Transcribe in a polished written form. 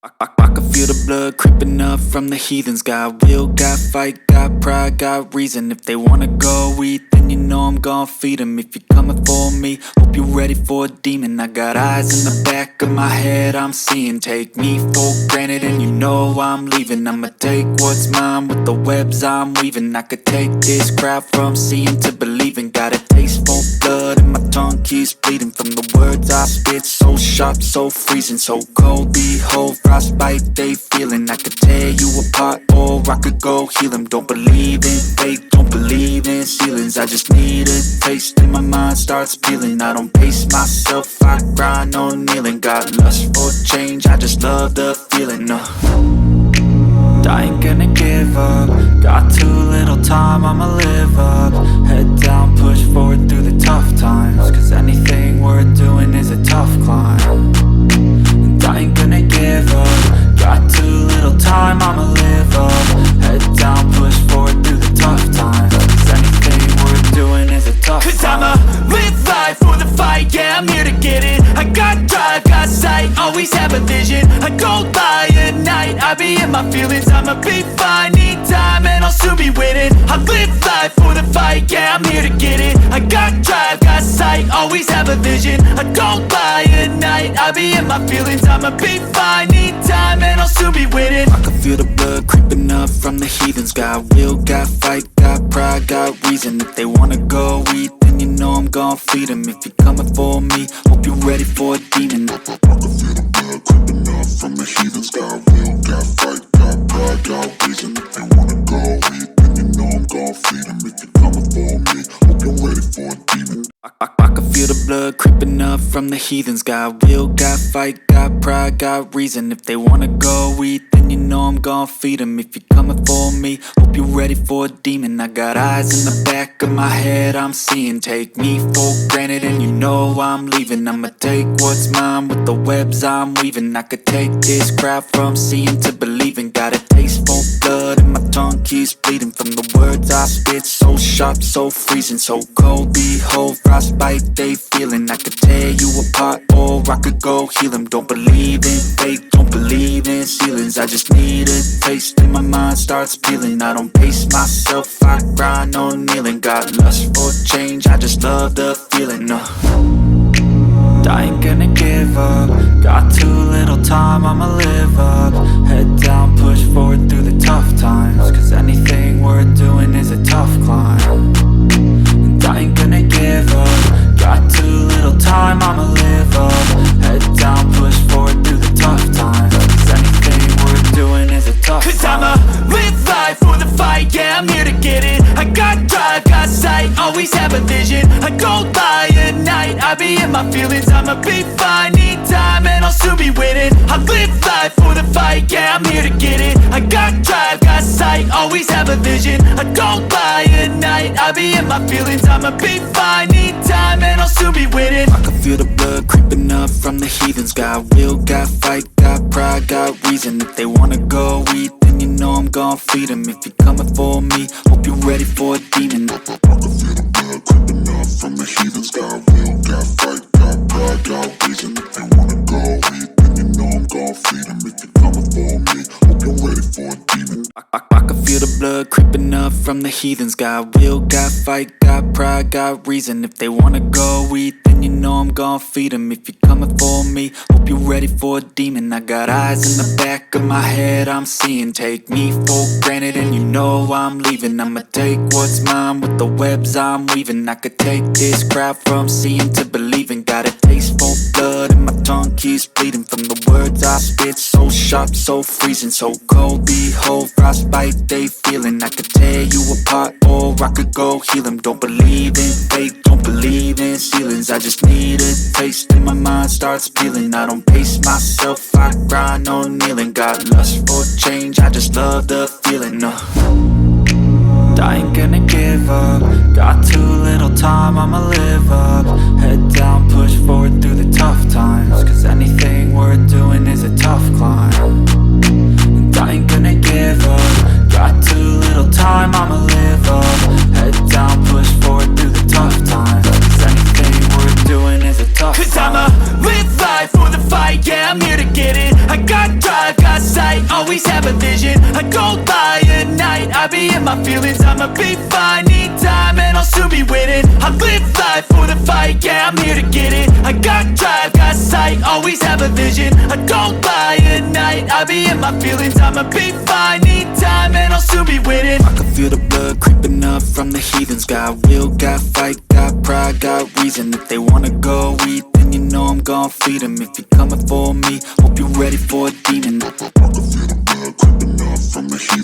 I can feel the blood creeping up from the heathens. Got will, got fight, got pride, got reason. If they wanna go eat, then you know I'm gon' feed them. If you're coming for me, hope you're ready for a demon. I got eyes in the back of my head, I'm seeing. Take me for granted and you know I'm leaving. I'ma take what's mine with the webs I'm weaving. I could take this crowd from seeing to believing. Got a taste for blood and my tongue keeps bleeding from the words I spit. So sharp, so freezing, so cold. Behold, frostbite they feeling. I could tear you apart or I could go heal them. Don't believe in fate, don't believe in ceilings. I just need a taste and my mind starts peeling. I don't pace myself, I grind on kneeling. Got lust for change, I just love the feeling. I ain't gonna give up. Got too little time, I'ma live up. Head down, push forward through the tough times. Cause anything worth doing is a tough climb. And I ain't gonna give up. Got too little time, I'ma live up. Head down, push forward through the tough times. Cause anything worth doing is a tough climb. Cause I'ma live life for the fight, yeah, I'm here to get it. I got drive, got sight, always have a vision. I go by at night, I be in my feelings. I'ma be fine, need time and I'll soon be winning. I live life for the fight, yeah, I'm here to get it. I got drive, got sight, always have a vision. I go by at night, I be in my feelings. I'ma be fine, need time and I'll soon be winning. I can feel the blood creeping up from the heathens. Got will, got fight, got pride, got reason. If they wanna go eat, then you know I'm gon' feed them. If you're coming for me, hope you're ready for a demon. I can feel the blood creeping up from the heathens. Got will, got fight, got pride, got reason. If they wanna go eat, then you know I'm gon' feed them. If you're coming for me, hope you're ready for a demon. I can feel the blood creeping up from the heathens. Got will, got fight, got pride, got reason. If they wanna go eat, then you know I'm gon' feed them. If you're coming for me, hope you're ready for a demon. I got eyes in the back of my head, I'm seeing. Take me for granted and you know I'm leaving. I'ma take what's mine with the webs I'm weaving. I could take this crowd from seeing to believing. Got a taste for blood and my tongue keeps bleeding from the words I spit. So sharp, so freezing, so cold. Behold, frostbite they feeling. I could tear you apart or I could go heal them. Don't believe in fate, don't believe in ceilings. I just need a taste and my mind starts peeling. I don't pace myself, I grind on kneeling. Got lust for change, I just love the feeling. I ain't gonna give up. Got too little time, I'ma live up. Head down, push forward through the tough times. Cause anything worth doing is a tough climb. And I ain't gonna give up. Got too little time, I'ma live up. Head down, push forward through the tough times. Cause anything worth doing is a tough climb. Cause I'ma live life for the fight, yeah, I'm here to get it. I got drive, got sight, always have a vision. I go by at night, I be in my feelings. I'ma be fine, need time and I'll soon be winning. I live life for the fight, yeah, I'm here to get it. I got drive, got sight, always have a vision. I go by at night, I be in my feelings. I'ma be fine, need time and I'll soon be winning. I can feel the blood creeping up from the heathens. Got will, got fight, got pride, got reason. If they wanna go eat, then you know I'm gon' feed them. If you're coming for me, hope you're ready for a demon. I can feel the blood creeping up from the heathens. Got will, got fight, got pride, got reason. If they wanna go eat, then you know I'm gon' feed them. If you're coming for me, hope you're ready for a demon. I can feel the blood creeping up from the heathens. Got will, got fight, got pride, got reason. If they wanna go eat, then you know I'm gon' feed them. If you're coming for me, hope you're ready for a demon. I got eyes in the back of my head, I'm seeing. Take me for granted and you know I'm leaving. I'ma take what's mine with the webs I'm weaving. I could take this crowd from seeing to believing. Got a taste for blood and my tongue keeps bleeding from the words I spit. So sharp, so freezing, so cold. Behold, frostbite they feeling. I could tear you apart or I could go heal them. Don't believe in fate, don't believe in ceilings. I just need a taste and my mind starts peeling. I don't pace myself, I grind on kneeling. Got lust for change, I just love the feeling. I ain't gonna give up. Got too little time, I'ma live up. Head down, push forward through the tough times. Cause anything worth doing is a tough climb. And I ain't gonna give up. Got too little time, I'ma live up. Head down, push forward through the tough times. Cause anything worth doing is a tough climb. Cause I'ma live life for the fight, yeah, I'm here to get it. I got drive, I live life for the fight, yeah, I'm here to get it. I got drive, got sight, always have a vision. I don't lie at night, I be in my feelings. I'ma be fine, need time and I'll soon be winning. I can feel the blood creeping up from the heathens. Got will, got fight, got pride, got reason. If they wanna go eat, then you know I'm gon' feed them. If you're coming for me, hope you're ready for a demon. I can feel the blood creeping up from the heathen.